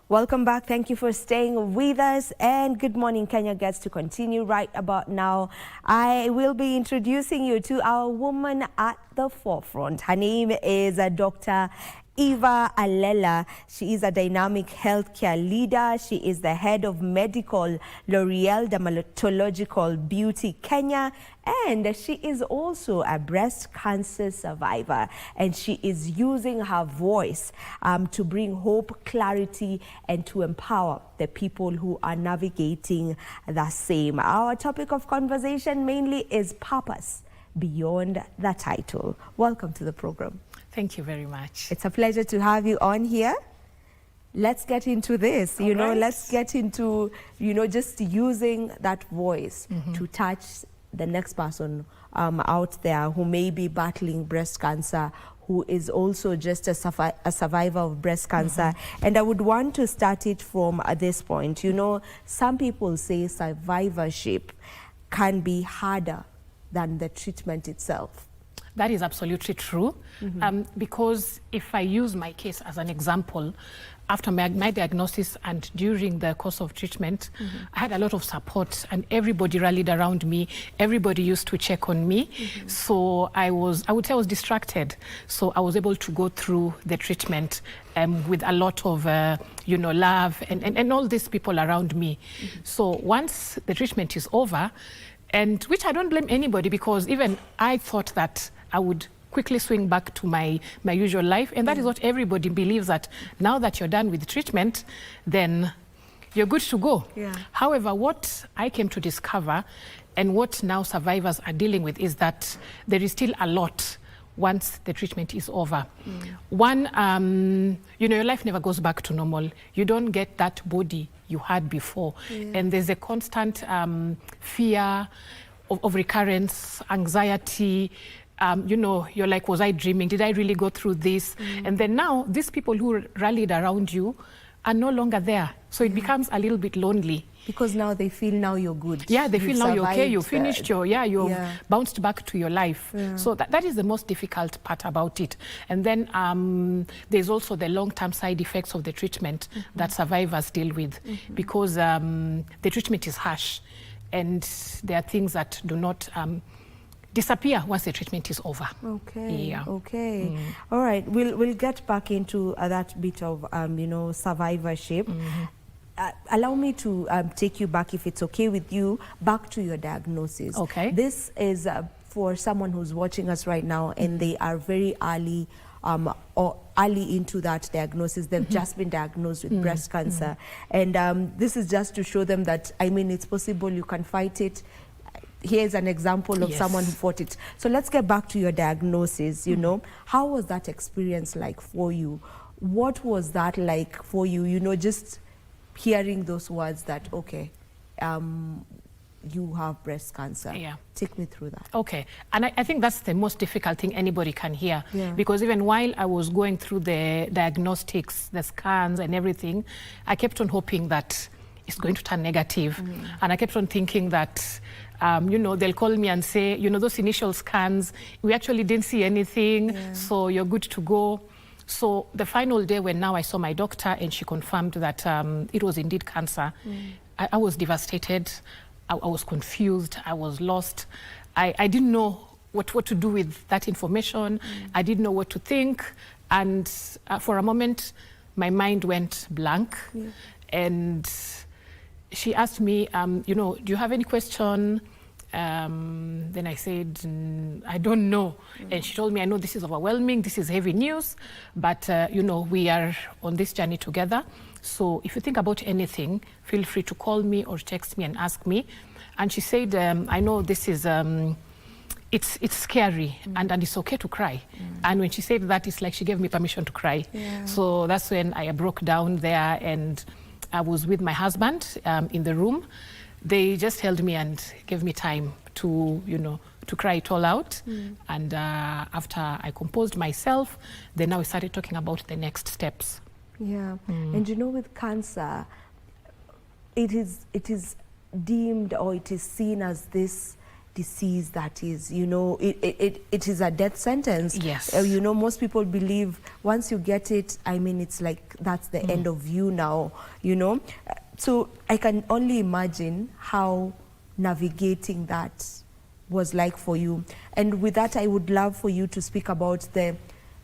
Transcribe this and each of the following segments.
Welcome back. Thank you for staying with us. And Good Morning Kenya gets to continue right about now. I will be introducing you to our woman at the forefront. Her name is Dr. Allela. She is a dynamic healthcare leader. She is the head of Medical L'Oreal Dermatological Beauty Kenya, and she is also a breast cancer survivor. And she is using her voice to bring hope, clarity, and to empower the people who are navigating the same. Our topic of conversation mainly is purpose beyond the title. Welcome to the program. Thank you very much. It's a pleasure to have you on here. Let's get into this, let's get into, just using that voice to touch the next person out there who may be battling breast cancer, who is also just a survivor of breast cancer. And I would want to start it from this point. Some people say survivorship can be harder than the treatment itself. That is absolutely true, because if I use my case as an example, after my diagnosis and during the course of treatment, I had a lot of support and everybody rallied around me. Everybody used to check on me. So I would say I was distracted. So I was able to go through the treatment with a lot of, love and all these people around me. So once the treatment is over, and which I don't blame anybody, because even I thought that I would quickly swing back to my usual life. And that is what everybody believes, that now that you're done with treatment, then you're good to go. However, what I came to discover and what now survivors are dealing with is that there is still a lot once the treatment is over. One, your life never goes back to normal. You don't get that body you had before. And there's a constant fear of recurrence, anxiety. You're like, was I dreaming? Did I really go through this? And then now, these people who rallied around you are no longer there. So it becomes a little bit lonely. Because now they feel now you're good. Yeah, they feel now you're okay, you finished you've bounced back to your life. So that is the most difficult part about it. And then there's also the long-term side effects of the treatment that survivors deal with, because the treatment is harsh and there are things that do not disappear once the treatment is over. Okay. All right, we'll get back into that bit of survivorship. Allow me to take you back, if it's okay with you, back to your diagnosis. Okay. This is for someone who's watching us right now and they are very early or early into that diagnosis. They've just been diagnosed with breast cancer. And this is just to show them that, it's possible, you can fight it. Here's an example of someone who fought it. So let's get back to your diagnosis, How was that experience like for you? What was that like for you, just hearing those words that, okay, you have breast cancer. Take me through that. Okay. And I think that's the most difficult thing anybody can hear. Because even while I was going through the diagnostics, the scans and everything, I kept on hoping that it's going to turn negative. And I kept on thinking that, they'll call me and say, those initial scans, we actually didn't see anything, so you're good to go. So the final day when now I saw my doctor and she confirmed that it was indeed cancer, I was devastated. I was confused. I was lost. I didn't know what to do with that information. I didn't know what to think. And for a moment, my mind went blank. And she asked me, do you have any question? Then I said, I don't know. And she told me, I know this is overwhelming, this is heavy news, but we are on this journey together. So if you think about anything, feel free to call me or text me and ask me. And she said, I know this is, it's scary and it's okay to cry. And when she said that, it's like she gave me permission to cry. So that's when I broke down there, and I was with my husband in the room. They just held me and gave me time to, to cry it all out. And after I composed myself, then now we started talking about the next steps. And with cancer, it is deemed, or it is seen as this disease that is, you know, it is a death sentence. Yes. You know, most people believe once you get it, I mean, it's like that's the end of you now, you know. So I can only imagine how navigating that was like for you. And with that, I would love for you to speak about the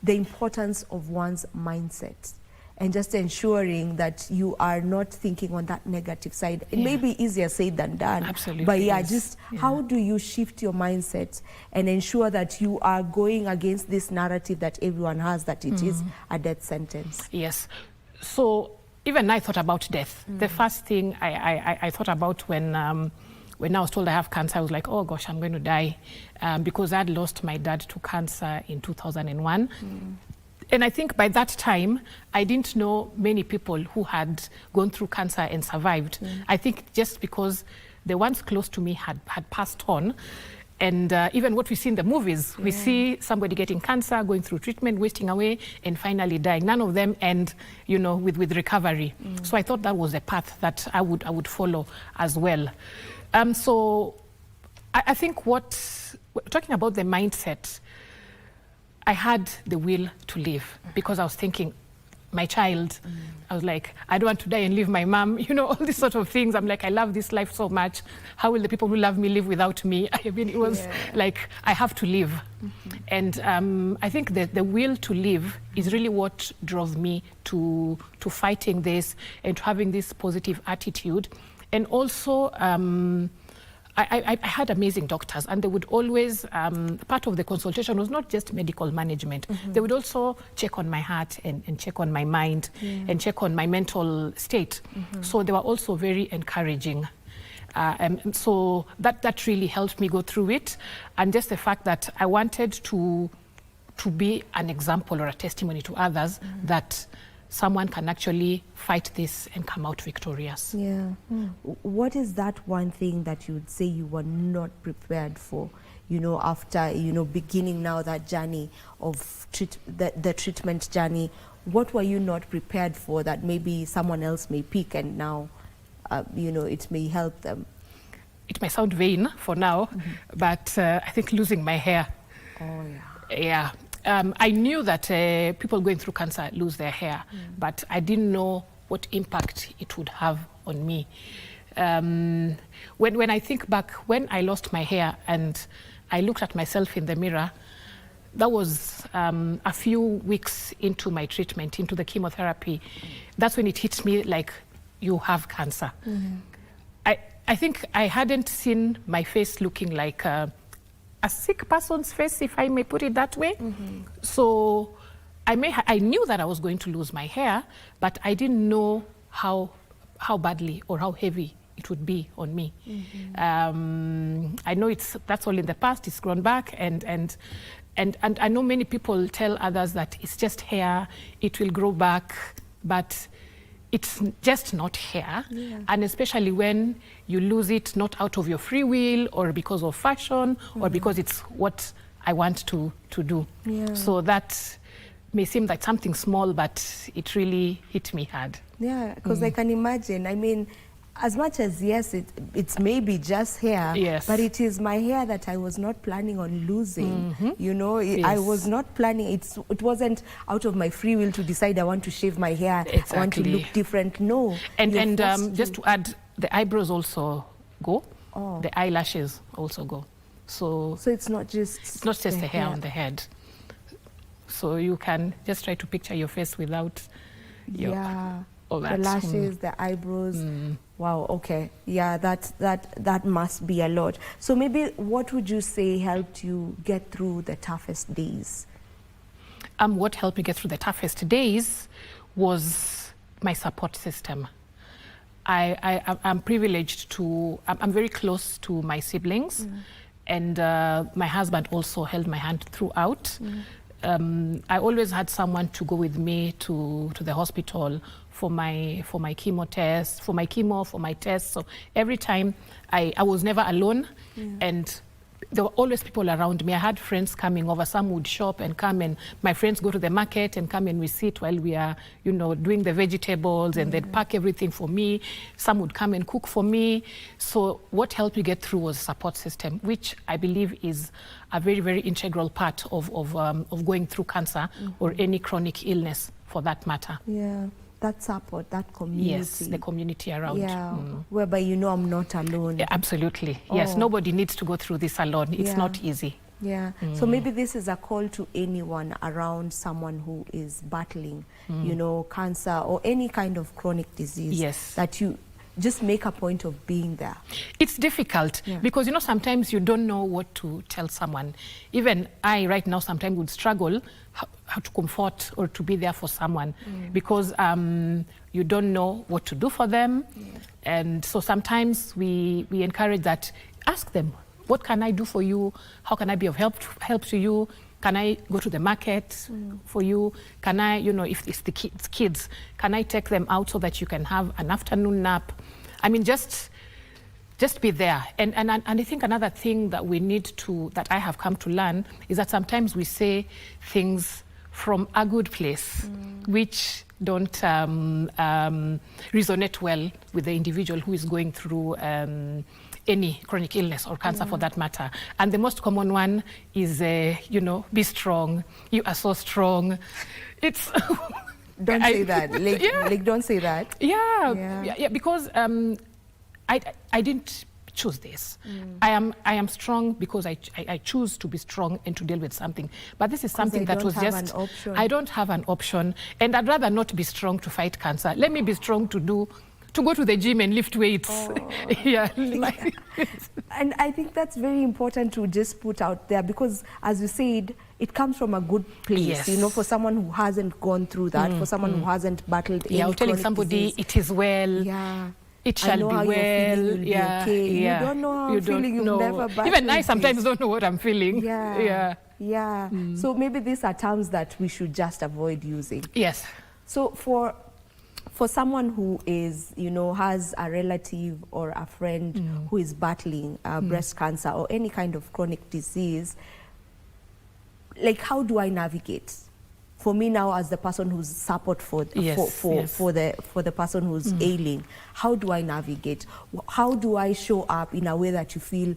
importance of one's mindset and just ensuring that you are not thinking on that negative side. It may be easier said than done. Absolutely. But how do you shift your mindset and ensure that you are going against this narrative that everyone has, that it is a death sentence? Yes. So even I thought about death. The first thing I thought about when I was told I have cancer, I was like, oh gosh, I'm going to die, because I had lost my dad to cancer in 2001. And I think by that time, I didn't know many people who had gone through cancer and survived. I think just because the ones close to me had passed on. And even what we see in the movies, we see somebody getting cancer, going through treatment, wasting away, and finally dying. None of them end, you know, with recovery. So I thought that was a path that I would follow as well. So I think talking about the mindset, I had the will to live because I was thinking, my child, I was like, I don't want to die and leave my mom, you know, all these sort of things. I'm like, I love this life so much. How will the people who love me live without me? I mean, it was like, I have to live. And I think that the will to live is really what drove me to fighting this and to having this positive attitude. And also, I had amazing doctors, and they would always, part of the consultation was not just medical management. They would also check on my heart and check on my mind and check on my mental state. So they were also very encouraging. And so that really helped me go through it. And just the fact that I wanted to be an example or a testimony to others that someone can actually fight this and come out victorious. Yeah. What is that one thing that you would say you were not prepared for, you know, after, you know, beginning now that journey of the treatment journey? What were you not prepared for that maybe someone else may pick and now, you know, it may help them? It may sound vain for now, but I think losing my hair. Oh, yeah. Yeah. I knew that people going through cancer lose their hair, but I didn't know what impact it would have on me. When I think back, when I lost my hair and I looked at myself in the mirror, that was a few weeks into my treatment, into the chemotherapy. That's when it hit me like, you have cancer. I think I hadn't seen my face looking like a sick person's face, if I may put it that way. So I knew that I was going to lose my hair, but I didn't know how badly or how heavy it would be on me. I know that's all in the past, it's grown back, and I know many people tell others that it's just hair, it will grow back, but it's just not hair. And especially when you lose it not out of your free will or because of fashion or because it's what I want to do. So that may seem like something small, but it really hit me hard. Yeah, because I can imagine, I mean, as much as, yes, it's maybe just hair, but it is my hair that I was not planning on losing. You know, I was not planning, it wasn't out of my free will to decide I want to shave my hair, I want to look different. No. And just to add, the eyebrows also go, the eyelashes also go. So it's not just the hair on the head. So you can just try to picture your face without all that. The lashes, the eyebrows. Wow, okay. Yeah, that must be a lot. So maybe what would you say helped you get through the toughest days? What helped me get through the toughest days was my support system. I'm privileged to, I'm very close to my siblings, and my husband also held my hand throughout. I always had someone to go with me to the hospital for my chemo tests, for my tests. So every time I was never alone, and there were always people around me. I had friends coming over. Some would shop and come, and my friends go to the market and come and we sit while we are, you know, doing the vegetables, and they'd pack everything for me. Some would come and cook for me. So what helped me get through was a support system, which I believe is a very, very integral part of going through cancer or any chronic illness for that matter. Yeah. That support, that community. Yes, the community around. Yeah, whereby you know I'm not alone. Yeah, absolutely. Yes, nobody needs to go through this alone. It's not easy. Yeah, so maybe this is a call to anyone around someone who is battling, you know, cancer or any kind of chronic disease. Yes. That you just make a point of being there. It's difficult because, you know, sometimes you don't know what to tell someone. Even I right now sometimes would struggle how to comfort or to be there for someone because you don't know what to do for them. And so sometimes we encourage that, ask them, what can I do for you? How can I be of help to you? Can I go to the market for you? Can I, you know, if it's the kids, can I take them out so that you can have an afternoon nap? I mean, just be there. And I think another thing that we need to, that I have come to learn, is that sometimes we say things from a good place, which don't resonate well with the individual who is going through any chronic illness or cancer for that matter. And the most common one is, you know, be strong. You are so strong. It's... Don't say that. Like, don't say that. Yeah, because I didn't choose this. I am strong because I choose to be strong and to deal with something. But this is something that was just... I don't have an option. And I'd rather not be strong to fight cancer. Let me be strong to go to the gym and lift weights. And I think that's very important to just put out there because, as you said, it comes from a good place, you know, for someone who hasn't gone through that, for someone who hasn't battled any chronic telling somebody disease. it is well. It shall be well. Okay. You don't know how I'm feeling. You've never battled. Even I sometimes don't know what I'm feeling. So maybe these are terms that we should just avoid using. Yes. So for someone who is, you know, has a relative or a friend who is battling breast cancer or any kind of chronic disease, like, how do I navigate? For me now, as the person who's support for the person who's ailing, how do I navigate? How do I show up in a way that you feel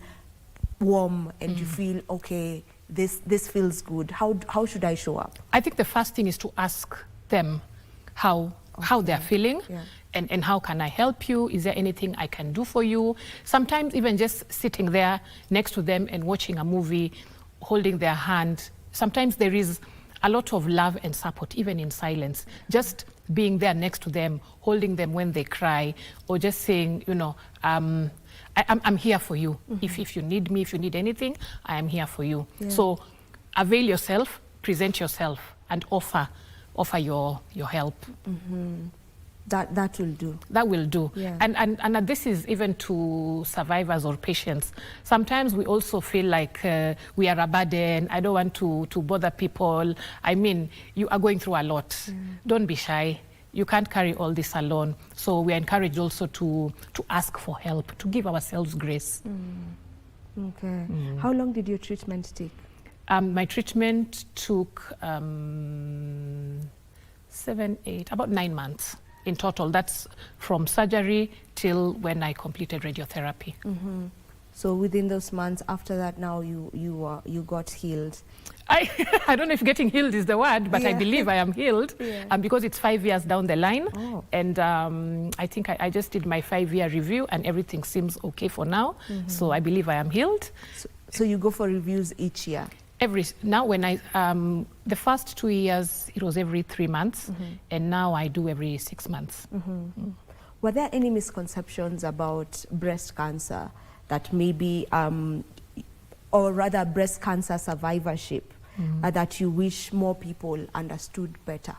warm and you feel, okay, this feels good? How should I show up? I think the first thing is to ask them how they're feeling and how can I help you? Is there anything I can do for you? Sometimes even just sitting there next to them and watching a movie, holding their hand. Sometimes there is a lot of love and support, even in silence. Just being there next to them, holding them when they cry, or just saying, you know, I'm here for you. If you need me, if you need anything, I am here for you. So avail yourself, present yourself, and offer your help. That will do. That will do. And this is even to survivors or patients. Sometimes we also feel like we are a burden. I don't want to bother people. I mean, you are going through a lot. Don't be shy. You can't carry all this alone. So we are encouraged also to ask for help, to give ourselves grace. Okay. How long did your treatment take? My treatment took about 9 months. In total. That's from surgery till when I completed radiotherapy. So within those months after that, now you got healed. I don't know if getting healed is the word, but I believe I am healed because it's 5 years down the line. And I think I just did my 5-year review and everything seems okay for now. So I believe I am healed. So you go for reviews each year? Now when the first 2 years, it was every 3 months, and now I do every 6 months. Were there any misconceptions about breast cancer that maybe, or rather breast cancer survivorship, that you wish more people understood better?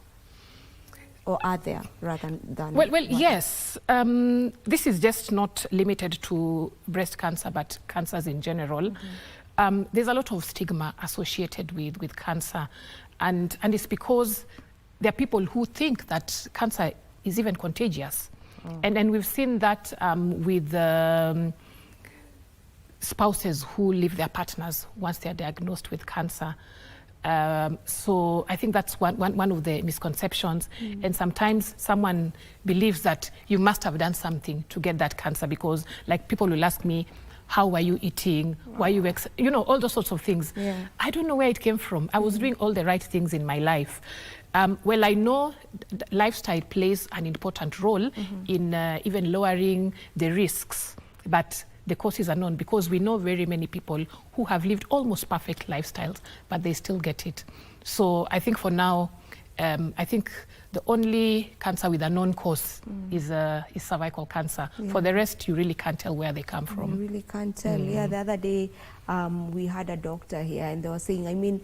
Or are there, rather than... Well, yes. This is just not limited to breast cancer, but cancers in general. There's a lot of stigma associated with cancer, and it's because there are people who think that cancer is even contagious. And we've seen that with spouses who leave their partners once they're diagnosed with cancer. So I think that's one of the misconceptions. And sometimes someone believes that you must have done something to get that cancer, because like people will ask me, how were you eating? Why you you know, all those sorts of things. Yeah. I don't know where it came from. I was doing all the right things in my life. Well, I know lifestyle plays an important role in even lowering the risks, but the causes are known, because we know very many people who have lived almost perfect lifestyles, but they still get it. So I think for now, I think the only cancer with a known cause is cervical cancer. Yeah. For the rest, you really can't tell where they come from. You really can't tell. Yeah, the other day we had a doctor here, and they were saying, I mean,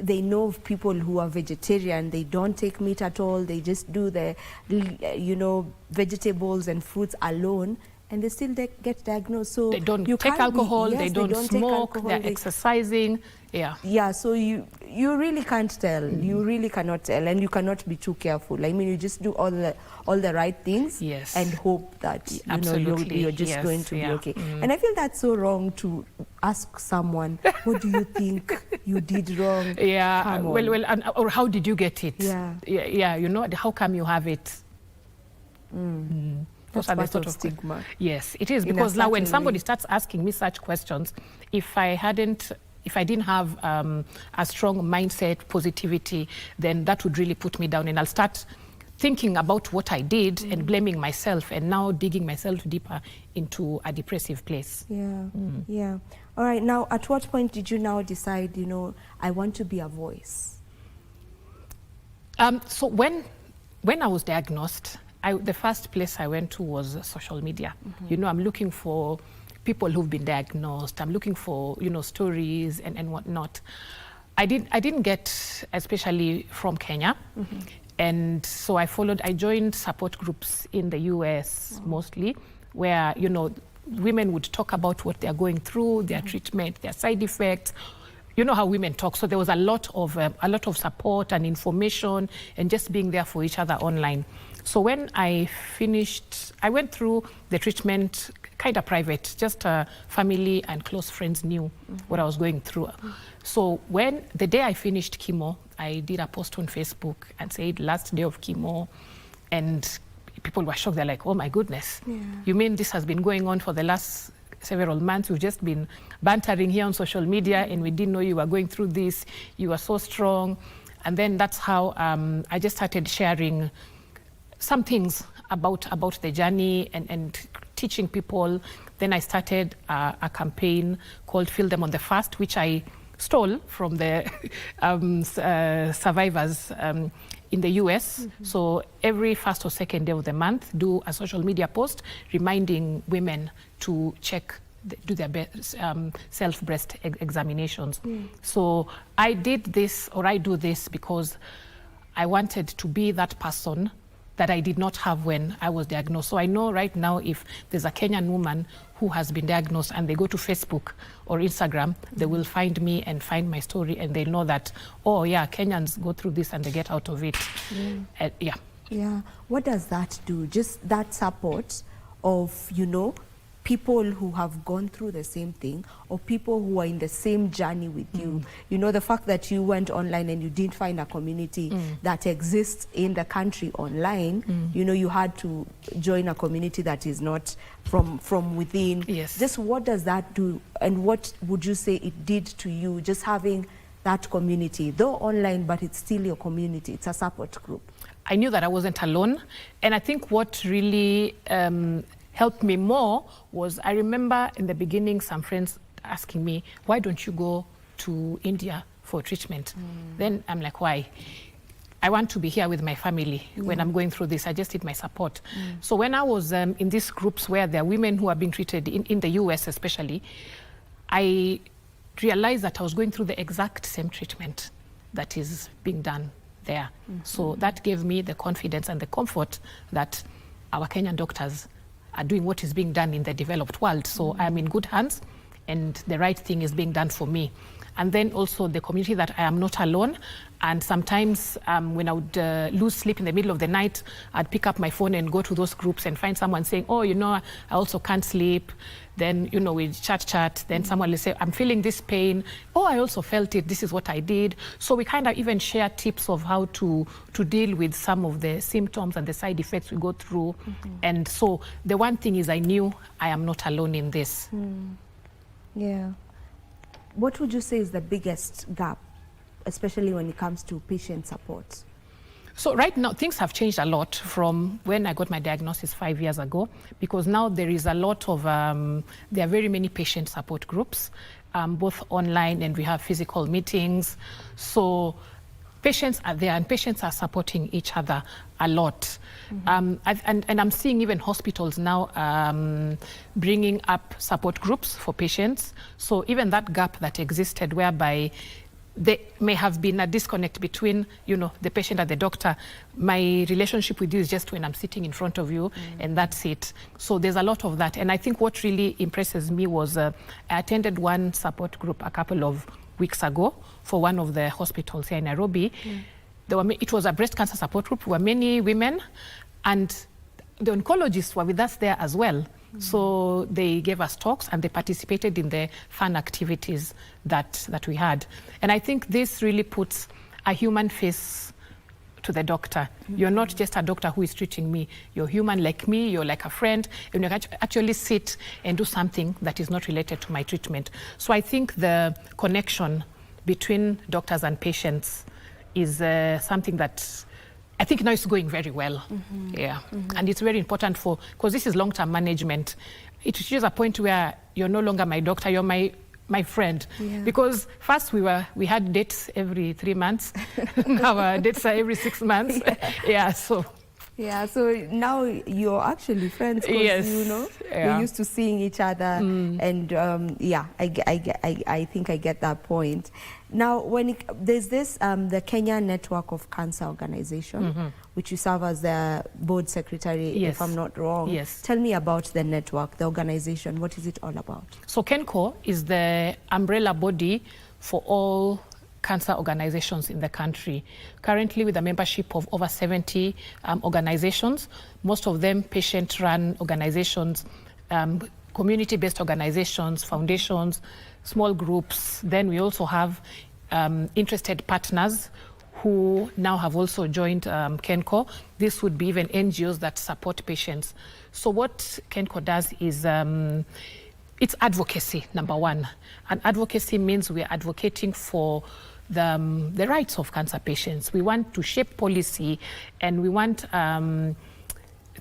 they know of people who are vegetarian, they don't take meat at all, they just do the, you know, vegetables and fruits alone, and they still get diagnosed. So they don't take alcohol, yes, they don't smoke, alcohol, they're exercising. Yeah, so you really can't tell. You really cannot tell, and you cannot be too careful. I mean, you just do all the right things, yes, and hope that you know you're just going to be okay. And I feel that's so wrong to ask someone, what do you think you did wrong? Yeah, well, or how did you get it? Yeah, you know, how come you have it? That's part of stigma. Yes, it is, because now when somebody starts asking me such questions, if I didn't have a strong mindset, positivity, then that would really put me down, and I'll start thinking about what I did and blaming myself, and now digging myself deeper into a depressive place. Yeah. All right, now at what point did you now decide, you know, I want to be a voice? So when I was diagnosed, the first place I went to was social media. You know, I'm looking for people who've been diagnosed. I'm looking for, you know, stories and whatnot. I didn't get, especially from Kenya. And so I joined support groups in the US mostly, where, you know, women would talk about what they're going through, their treatment, their side effects. You know how women talk. So there was a lot of support and information, and just being there for each other online. So when I finished, I went through the treatment kind of private, just family and close friends knew what I was going through. So when the day I finished chemo, I did a post on Facebook and said, last day of chemo, and people were shocked. They're like, oh my goodness, you mean this has been going on for the last several months? We've just been bantering here on social media, and we didn't know you were going through this. You were so strong. And then that's how I just started sharing some things about the journey and teaching people. Then I started a campaign called Feel Them on the First, which I stole from the survivors in the US. So every first or second day of the month, do a social media post reminding women to do their self-breast examinations. So I did this, or I do this, because I wanted to be that person that I did not have when I was diagnosed. So I know right now, if there's a Kenyan woman who has been diagnosed and they go to Facebook or Instagram, they will find me and find my story, and they know that, oh yeah, Kenyans go through this and they get out of it. Yeah. What does that do? Just that support of, you know, people who have gone through the same thing, or people who are in the same journey with you. You know, the fact that you went online and you didn't find a community that exists in the country online, you know, you had to join a community that is not from within. Yes. Just what does that do, and what would you say it did to you, just having that community, though online, but it's still your community, it's a support group? I knew that I wasn't alone, and I think what really helped me more was, I remember in the beginning some friends asking me, why don't you go to India for treatment? Then I'm like, why? I want to be here with my family when I'm going through this. I just need my support. So when I was in these groups where there are women who are being treated in the US especially, I realized that I was going through the exact same treatment that is being done there. So that gave me the confidence and the comfort that our Kenyan doctors are doing what is being done in the developed world. So I'm in good hands, and the right thing is being done for me. and then also the community that I am not alone. And sometimes when I would lose sleep in the middle of the night, I'd pick up my phone and go to those groups and find someone saying, oh, you know, I also can't sleep. Then, you know, we chat. Then someone will say, I'm feeling this pain. Oh, I also felt it. This is what I did. So we kind of even share tips of how to deal with some of the symptoms and the side effects we go through. And so the one thing is I knew I am not alone in this. Yeah. What would you say is the biggest gap, especially when it comes to patient support? So right now, things have changed a lot from when I got my diagnosis 5 years ago, because now there is a lot of, there are very many patient support groups, both online, and we have physical meetings. So patients are there and patients are supporting each other a lot. And I'm seeing even hospitals now bringing up support groups for patients. So even that gap that existed whereby there may have been a disconnect between, you know, the patient and the doctor. My relationship with you is just when I'm sitting in front of you, and that's it. So there's a lot of that. And I think what really impresses me was I attended one support group a couple of weeks ago for one of the hospitals here in Nairobi. It was a breast cancer support group. There were many women, and the oncologists were with us there as well. So they gave us talks and they participated in the fun activities that we had. And I think this really puts a human face to the doctor. You're not just a doctor who is treating me. You're human like me, you're like a friend, and you can actually sit and do something that is not related to my treatment. So I think the connection between doctors and patients is something that I think now it's going very well. Yeah. And it's very important because this is long-term management. It reaches a point where you're no longer my doctor, you're my friend. Because first we had dates every 3 months. Now our dates are every 6 months. So now you're actually friends because you know you're used to seeing each other, and I think I get that point. Now, there's this the Kenya Network of Cancer Organization, which you serve as the board secretary, if I'm not wrong. Tell me about the network, the organization. What is it all about? So KENCO is the umbrella body for all cancer organizations in the country. Currently with a membership of over 70 organizations, most of them patient-run organizations, community-based organizations, foundations, small groups. Then we also have interested partners who now have also joined KENCO. This would be even NGOs that support patients. So what KENCO does is it's advocacy, number one. And advocacy means we're advocating for the rights of cancer patients. We want to shape policy, and we want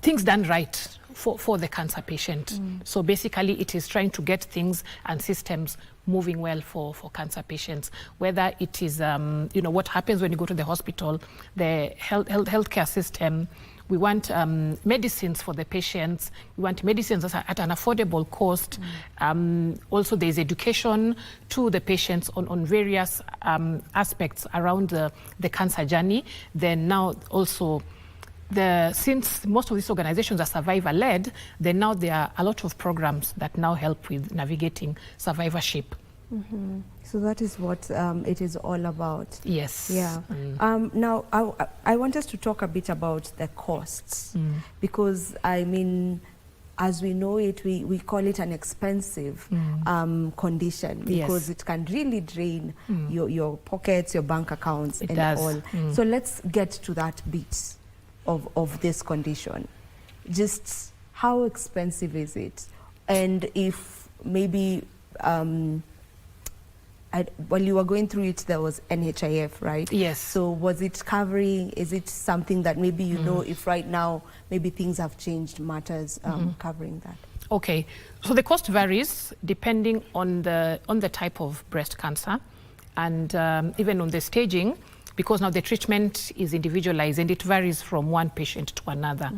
things done right for the cancer patient. So basically it is trying to get things and systems moving well for cancer patients, whether it is you know, what happens when you go to the hospital, the healthcare system. We want medicines for the patients. We want medicines at an affordable cost. Also, there's education to the patients on various aspects around the cancer journey. Then now also, since most of these organizations are survivor-led, then now there are a lot of programs that now help with navigating survivorship. So that is what it is all about. Yes. Yeah. Now, I want us to talk a bit about the costs, because, I mean, as we know it, we call it an expensive condition, because it can really drain your pockets, your bank accounts, and all. So let's get to that bit of this condition. Just how expensive is it? And if maybe while you were going through it, there was NHIF, right? Yes. So was it covering, is it something that maybe you know if right now maybe things have changed, matters covering that? Okay, so the cost varies depending on the type of breast cancer, and even on the staging, because now the treatment is individualized and it varies from one patient to another.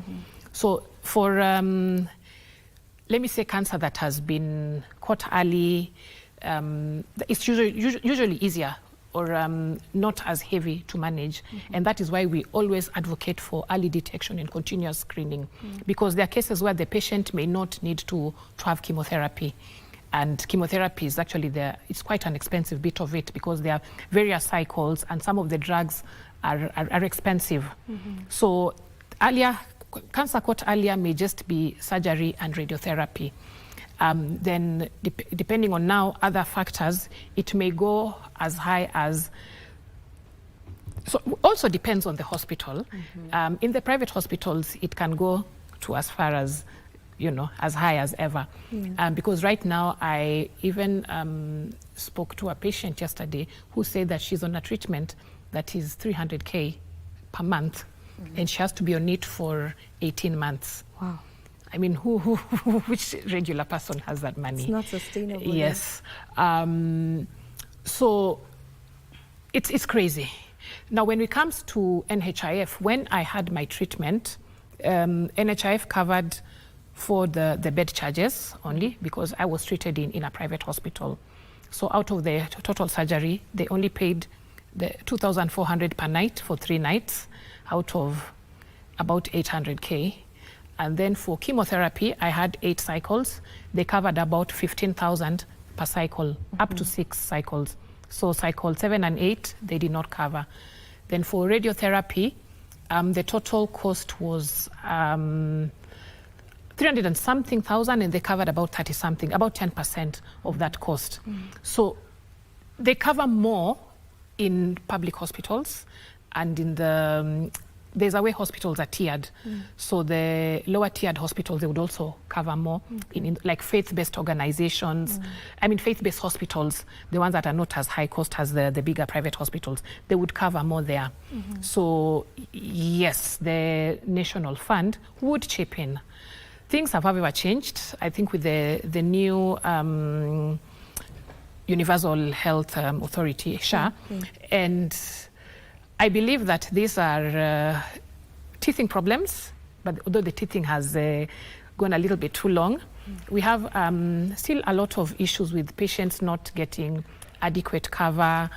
So for, let me say, cancer that has been caught early, it's usually easier or not as heavy to manage. And that is why we always advocate for early detection and continuous screening, because there are cases where the patient may not need to have chemotherapy. And chemotherapy is actually it's quite an expensive bit of it because there are various cycles and some of the drugs are expensive. So earlier, cancer caught earlier may just be surgery and radiotherapy. Then depending on now other factors, it may go as high as, so also depends on the hospital. In the private hospitals, it can go to as far as, as high as ever. Because right now, I even spoke to a patient yesterday who said that she's on a treatment that is 300K per month, and she has to be on it for 18 months. Wow. I mean, which regular person has that money? It's not sustainable. Yes. So it's crazy. Now, when it comes to NHIF, when I had my treatment, NHIF covered for the bed charges only because I was treated in a private hospital. So out of the total surgery, they only paid the 2,400 per night for 3 nights out of about 800K. And then for chemotherapy, I had 8 cycles. They covered about 15,000 per cycle, up to 6 cycles. So cycle 7 and 8, they did not cover. Then for radiotherapy, the total cost was 300 and something thousand, and they covered about 30 something, about 10% of that cost. So they cover more in public hospitals, and in there's a way hospitals are tiered. So the lower tiered hospitals, they would also cover more in like faith-based organizations. I mean, faith-based hospitals, the ones that are not as high cost as the bigger private hospitals, they would cover more there. So yes, the National Fund would chip in. Things have, however, changed. I think with the new Universal Health Authority, SHA, and I believe that these are teething problems, but although the teething has gone a little bit too long, we have still a lot of issues with patients not getting adequate cover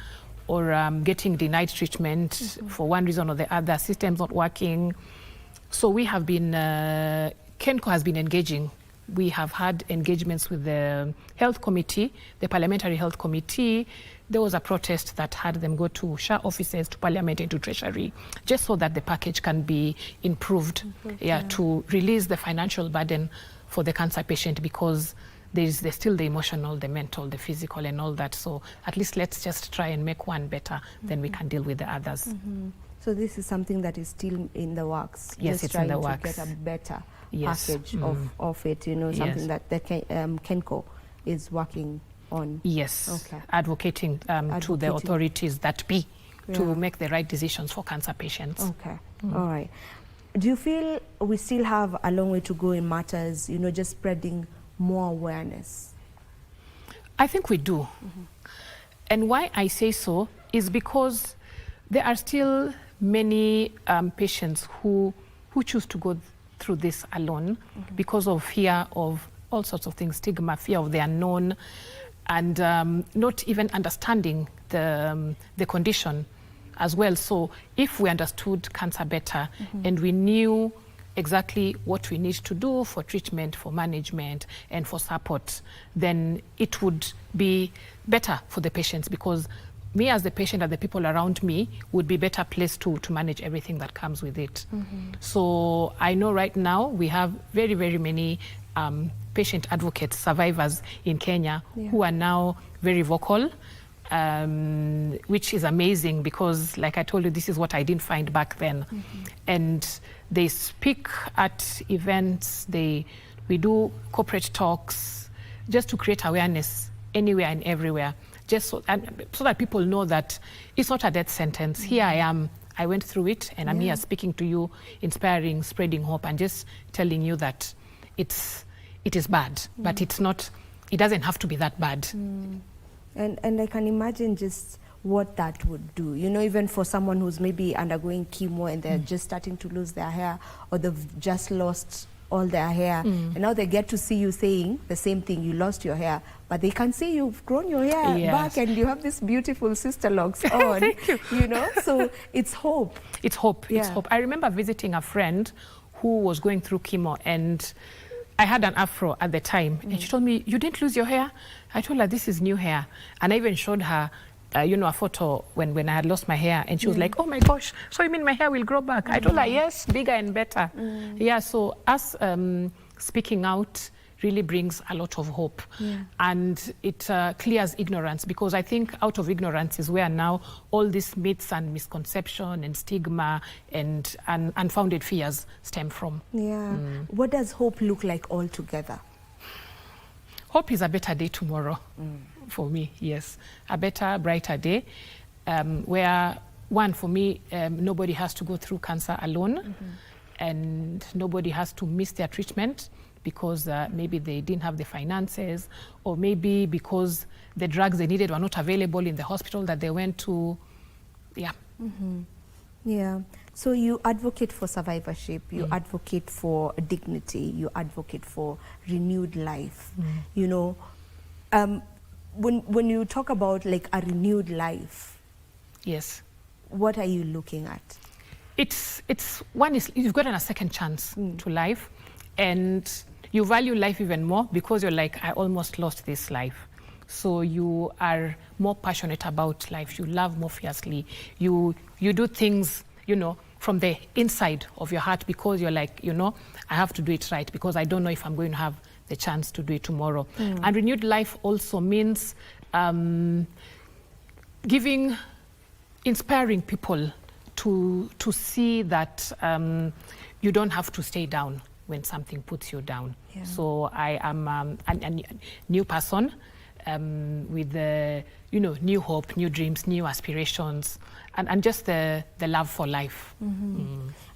or getting denied treatment for one reason or the other, systems not working. So we have been, KENCO has been engaging. We have had engagements with the health committee, the parliamentary health committee. There was a protest that had them go to SHA offices, to Parliament and to Treasury, just so that the package can be improved, to release the financial burden for the cancer patient, because there's still the emotional, the mental, the physical and all that. So at least let's just try and make one better, then we can deal with the others. So this is something that is still in the works? Yes, just it's in the works. Trying to get a better package of it, something that the KENCO is working on. Yes, advocating to the authorities that be to make the right decisions for cancer patients. Okay, all right. Do you feel we still have a long way to go in matters, just spreading more awareness? I think we do. And why I say so is because there are still many patients who choose to go through this alone because of fear of all sorts of things, stigma, fear of the unknown, and not even understanding the condition as well. So if we understood cancer better and we knew exactly what we need to do for treatment, for management, and for support, then it would be better for the patients, because me as the patient and the people around me would be better placed to manage everything that comes with it. So I know right now we have very, very many patient advocates, survivors in Kenya who are now very vocal, which is amazing, because like I told you, this is what I didn't find back then. And they speak at events, we do corporate talks, just to create awareness anywhere and everywhere, just so that people know that it's not a death sentence. Here I am, I went through it, and I'm here speaking to you, inspiring, spreading hope, and just telling you that it is bad, but it's not, it doesn't have to be that bad. And I can imagine just what that would do, even for someone who's maybe undergoing chemo and they're just starting to lose their hair, or they've just lost all their hair, and now they get to see you saying the same thing, you lost your hair, but they can see you've grown your hair back and you have this beautiful sister locks on. Thank you. So it's hope. It's hope, it's hope. I remember visiting a friend who was going through chemo, and I had an afro at the time, and she told me, "You didn't lose your hair?" I told her, "This is new hair," and I even showed her, a photo when I had lost my hair, and she was like, "Oh my gosh, so you mean my hair will grow back?" I told her, "Yes, bigger and better." Yeah, so us speaking out really brings a lot of hope, and it clears ignorance, because I think out of ignorance is where now all these myths and misconception and stigma and unfounded fears stem from. What does hope look like altogether? Hope is a better day tomorrow for me, yes. A better, brighter day where, one, for me, nobody has to go through cancer alone, and nobody has to miss their treatment because maybe they didn't have the finances, or maybe because the drugs they needed were not available in the hospital that they went to. Yeah. So you advocate for survivorship, you advocate for dignity, you advocate for renewed life. You know, when you talk about like a renewed life, yes, what are you looking at? It's one is you've gotten a second chance to life, and you value life even more because you're like, I almost lost this life. So you are more passionate about life. You love more fiercely. You do things, from the inside of your heart, because you're like, I have to do it right, because I don't know if I'm going to have the chance to do it tomorrow. And renewed life also means inspiring people to see that you don't have to stay down when something puts you down. So I am a new person with new hope, new dreams, new aspirations, and just the love for life.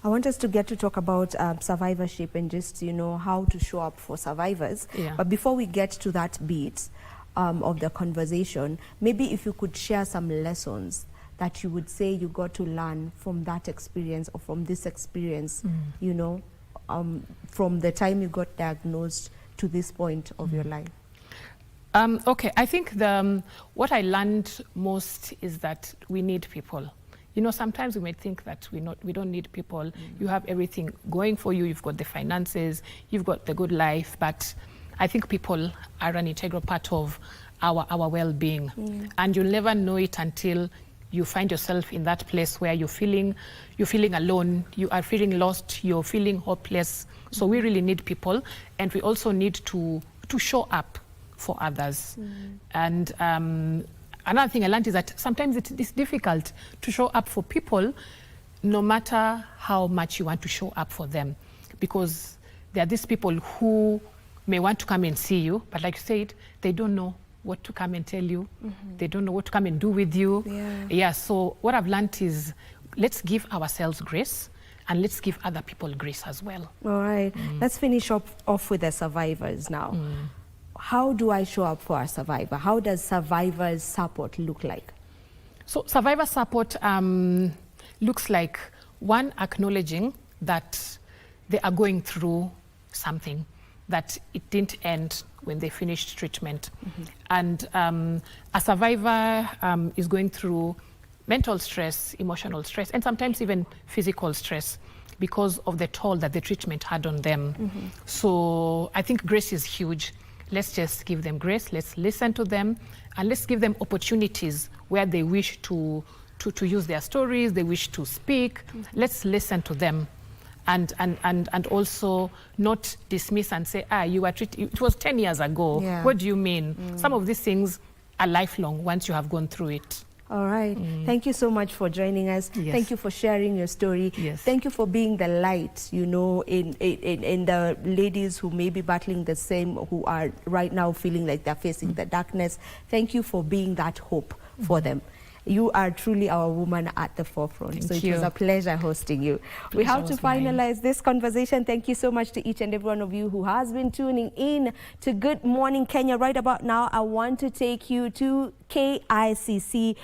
I want us to get to talk about survivorship and just, how to show up for survivors. But before we get to that bit of the conversation, maybe if you could share some lessons that you would say you got to learn from that experience, or from this experience, from the time you got diagnosed to this point of your life. Okay, I think what I learned most is that we need people. Sometimes we may think that we don't need people. You have everything going for you. You've got the finances, you've got the good life, but I think people are an integral part of our well-being. And you'll never know it until you find yourself in that place where you're feeling alone, you are feeling lost, you're feeling hopeless. So we really need people, and we also need to show up for others. And another thing I learned is that sometimes it's difficult to show up for people, no matter how much you want to show up for them, because there are these people who may want to come and see you, but like you said, they don't know what to come and tell you. They don't know what to come and do with you. So what I've learned is, let's give ourselves grace, and let's give other people grace as well. All right, let's finish off with the survivors now. How do I show up for a survivor? How does survivors support look like? So survivor support looks like, one, acknowledging that they are going through something, that it didn't end when they finished treatment. And a survivor is going through mental stress, emotional stress, and sometimes even physical stress because of the toll that the treatment had on them. So I think grace is huge. Let's just give them grace, let's listen to them, and let's give them opportunities where they wish to use their stories, they wish to speak. Let's listen to them. And also not dismiss and say, you were treated, it was 10 years ago. What do you mean? Some of these things are lifelong once you have gone through it. All right. Thank you so much for joining us. Thank you for sharing your story. Thank you for being the light, in the ladies who may be battling the same, who are right now feeling like they're facing the darkness. Thank you for being that hope for them. You are truly our woman at the forefront. It was a pleasure hosting you. We have to finalize this conversation. Thank you so much to each and every one of you who has been tuning in to Good Morning Kenya. Right about now, I want to take you to KICC,